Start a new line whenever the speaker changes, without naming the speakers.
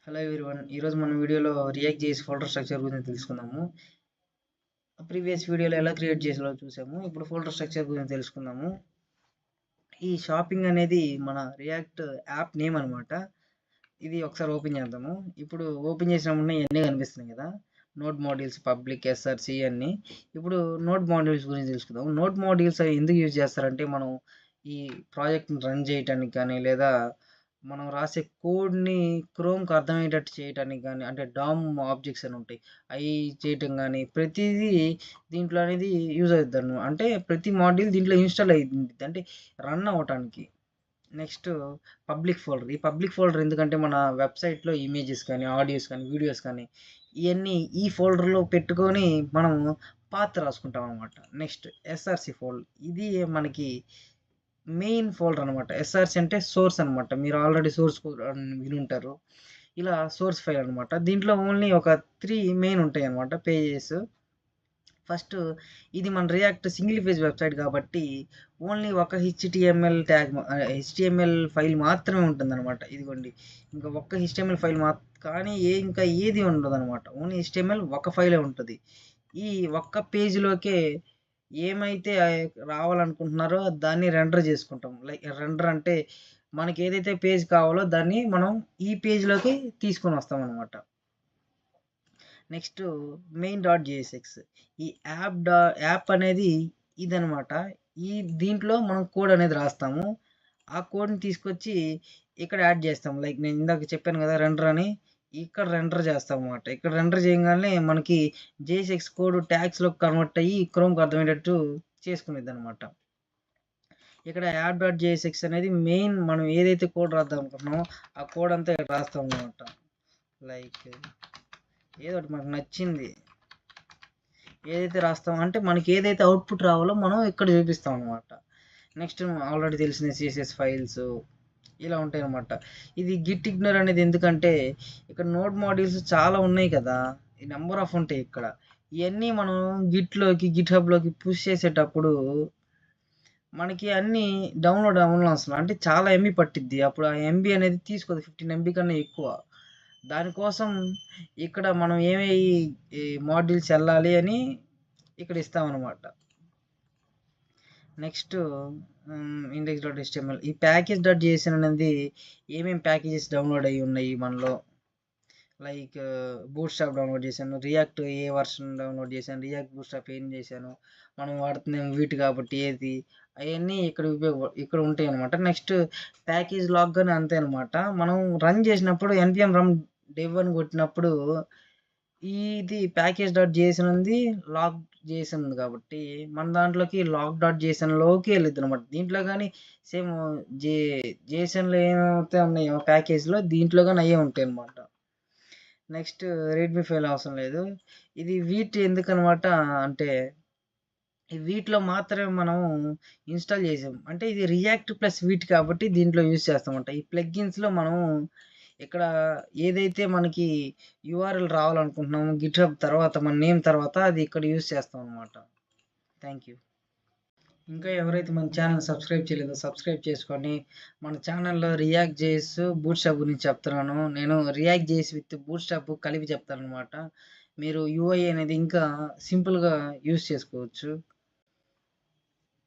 Hello everyone. ఈరోజు మన వీడియోలో రియాక్ట్ చేసి ఫోల్డర్ స్ట్రక్చర్ గురించి తెలుసుకుందాము. ప్రీవియస్ వీడియోలో ఎలా క్రియేట్ చేసేలో చూసాము. ఇప్పుడు ఫోల్డర్ స్ట్రక్చర్ గురించి తెలుసుకుందాము. ఈ షాపింగ్ అనేది మన రియాక్ట్ యాప్ నేమ్ అనమాట. ఇది ఒకసారి ఓపెన్ చేద్దాము. ఇప్పుడు ఓపెన్ చేసినప్పుడు ఇవన్నీ కనిపిస్తున్నాయి కదా, నోట్ మాడ్యూల్స్, పబ్లిక్, ఎస్ఆర్సి అన్నీ. ఇప్పుడు నోట్ మాడ్యూల్స్ గురించి తెలుసుకుందాం. నోట్ మాడ్యూల్స్ ఎందుకు యూజ్ చేస్తారంటే మనం ఈ ప్రాజెక్ట్ని రన్ చేయటానికి కానీ, లేదా మనం రాసే కోడ్‌ని క్రోమ్‌కి అర్థమయ్యేటట్టు చేయటానికి గానీ, అంటే డామ్ ఆబ్జెక్ట్స్ అని ఉంటాయి. అయి చేయటం గానీ, ప్రతీదీ దీంట్లో అనేది యూజ్ అవుద్దనమాట. అంటే ప్రతి మాడ్యూల్ దీంట్లో ఇన్‌స్టాల్ అయ్యిద్ది. అంటే రన్ అవ్వటానికి. Next public folder. ఈ పబ్లిక్ ఫోల్డర్ ఎందుకంటే మన వెబ్‌సైట్‌లో ఇమేజెస్ కానీ, ఆడియోస్ కానీ, వీడియోస్ కానీ ఇయన్నీ ఈ ఫోల్డర్‌లో పెట్టుకొని మనం పాత్ రాసుకుంటాం అనమాట. Next SRC folder. ఇది మనకి మెయిన్ ఫోల్డర్ అనమాట. ఎస్ఆర్‌సి అంటే సోర్స్ అనమాట. మీరు ఆల్రెడీ సోర్స్ వినుంటారు. ఇలా సోర్స్ ఫైల్ అనమాట. దీంట్లో ఓన్లీ ఒక 3 మెయిన్ ఉంటాయన్నమాట పేజెస్. ఫస్ట్ ఇది మన రియాక్ట్ సింగిల్ పేజ్ వెబ్‌సైట్ కాబట్టి ఓన్లీ ఒక హెచ్‌టీఎంఎల్ ఫైల్ మాత్రమే ఉంటుందన్నమాట. ఇదిగోండి. ఇంకా ఒక్క హెచ్‌టీఎంఎల్ ఫైల్ కానీ ఇంకా ఏది ఉండదనమాట. ఓన్లీ హెచ్‌టీఎంఎల్ ఒక ఫైలే ఉంటది. ఈ ఒక్క పేజ్‌లోకే ఏమైతే రావాలనుకుంటున్నారో దాన్ని రెండర్ చేసుకుంటాం. లైక్ రెండర్ అంటే మనకి ఏదైతే పేజ్ కావాలో దాన్ని మనం ఈ పేజ్‌లోకి తీసుకొని వస్తామనమాట. Next main dot JSX. ఈ యాప్ అనేది ఇదనమాట. దీంట్లో మనం కోడ్ అనేది రాస్తాము. ఆ కోడ్‌ని తీసుకొచ్చి ఇక్కడ యాడ్ చేస్తాం. లైక్ నేను ఇందాక చెప్పాను కదా, రెండర్ అని. ఇక్కడ రెండర్ చేస్తామన్నమాట. ఇక్కడ రెండర్ చేయంగానే మనకి జేఎస్ఎక్స్ కోడ్ ట్యాగ్స్‌లోకి కన్వర్ట్ అయ్యి క్రోమ్‌కి అర్థమయ్యేటట్టు చేసుకునిద్దనమాట. ఇక్కడ యాప్ డాట్ జేఎస్ఎక్స్ అనేది మెయిన్ మనం ఏదైతే కోడ్ రాద్దాం అనుకుంటున్నామో ఆ కోడ్ అంతా ఇక్కడ రాస్తాం అనమాట. లైక్ ఏదో ఒకటి మనకు నచ్చింది ఏదైతే రాస్తామో, అంటే మనకి ఏదైతే అవుట్పుట్ రావాలో మనం ఇక్కడ చూపిస్తాం అనమాట. నెక్స్ట్ ఆల్రెడీ తెలిసిన సిఎస్ఎస్ ఫైల్స్ ఇలా ఉంటాయి అనమాట. ఇది గిట్ ఇగ్నోర్ అనేది ఎందుకంటే ఇక్కడ నోడ్ మాడ్యూల్స్ చాలా ఉన్నాయి కదా, ఈ నెంబర్ ఆఫ్ ఉంటాయి ఇక్కడ. ఇవన్నీ మనం గిట్ హబ్లోకి పుష్ చేసేటప్పుడు మనకి అన్నీ డౌన్లోడ్ అవ్వాల్సిన, అంటే చాలా ఎంబీ పట్టిద్ది. అప్పుడు ఆ ఎంబీ అనేది తీసుకోదు, 15 ఎంబీ కన్నా ఎక్కువ. దానికోసం ఇక్కడ మనం ఈ మాడ్యూల్స్ వెళ్ళాలి అని ఇక్కడ ఇస్తామన్నమాట. Next index dot HTML. ఈ ప్యాకేజ్ డాట్ జేఎస్ఎన్ అనేది ఏమేమి ప్యాకేజెస్ డౌన్లోడ్ అయ్యి ఉన్నాయి మనలో. లైక్ బూట్ స్ట్రాప్ డౌన్లోడ్ చేశాను, రియాక్ట్ ఏ వర్షన్ డౌన్లోడ్ చేశాను, రియాక్ట్ బూట్ స్ట్రాప్ ఏం చేశాను, మనం వాడుతున్నాం వీటి కాబట్టి ఏది, అవన్నీ ఇక్కడ ఉంటాయి అనమాట. నెక్స్ట్ ప్యాకేజ్ లాగ్ కానీ అంతే అనమాట. మనం రన్ చేసినప్పుడు npm run dev అని కొట్టినప్పుడు ఇది ప్యాకేజ్ డాట్ జేఎస్ఎన్ ఉంది, లాగ్ జేఎస్ఎన్ ఉంది కాబట్టి మన దాంట్లోకి లాగ్ డాట్ జేఎస్ఎన్లోకి వెళ్ళిద్ది అనమాట. దీంట్లో కానీ సేమ్ జేఎస్ఎన్లో ఏమైతే ఉన్నాయో ప్యాకేజ్లో దీంట్లో కానీ అయ్యే ఉంటాయి అనమాట. నెక్స్ట్ రెడ్మీ ఫైల్ అవసరం లేదు. ఇది ఎందుకనమాట అంటే వీటిలో మాత్రమే మనం ఇన్స్టాల్ చేసాం. అంటే ఇది రియాక్ట్ ప్లస్ కాబట్టి దీంట్లో యూజ్ చేస్తామంట. ఈ ప్లగ్గిన్స్లో మనం ఇక్కడ ఏదైతే మనకి యూఆర్ఎల్ రావాలనుకుంటున్నామో గిట్హబ్ తర్వాత మన నేమ్ తర్వాత అది ఇక్కడ యూజ్ చేస్తాం అనమాట. Thank you. ఇంకా ఎవరైతే మన ఛానల్ సబ్స్క్రైబ్ చేయలేదో సబ్స్క్రైబ్ చేసుకోండి. మన ఛానల్లో రియాక్ట్ జేఎస్, బూట్ స్ట్రాప్ గురించి చెప్తున్నాను. నేను react JS with boot strap కలిపి చెప్తాను అనమాట. మీరు యూఐ అనేది ఇంకా సింపుల్గా యూజ్ చేసుకోవచ్చు.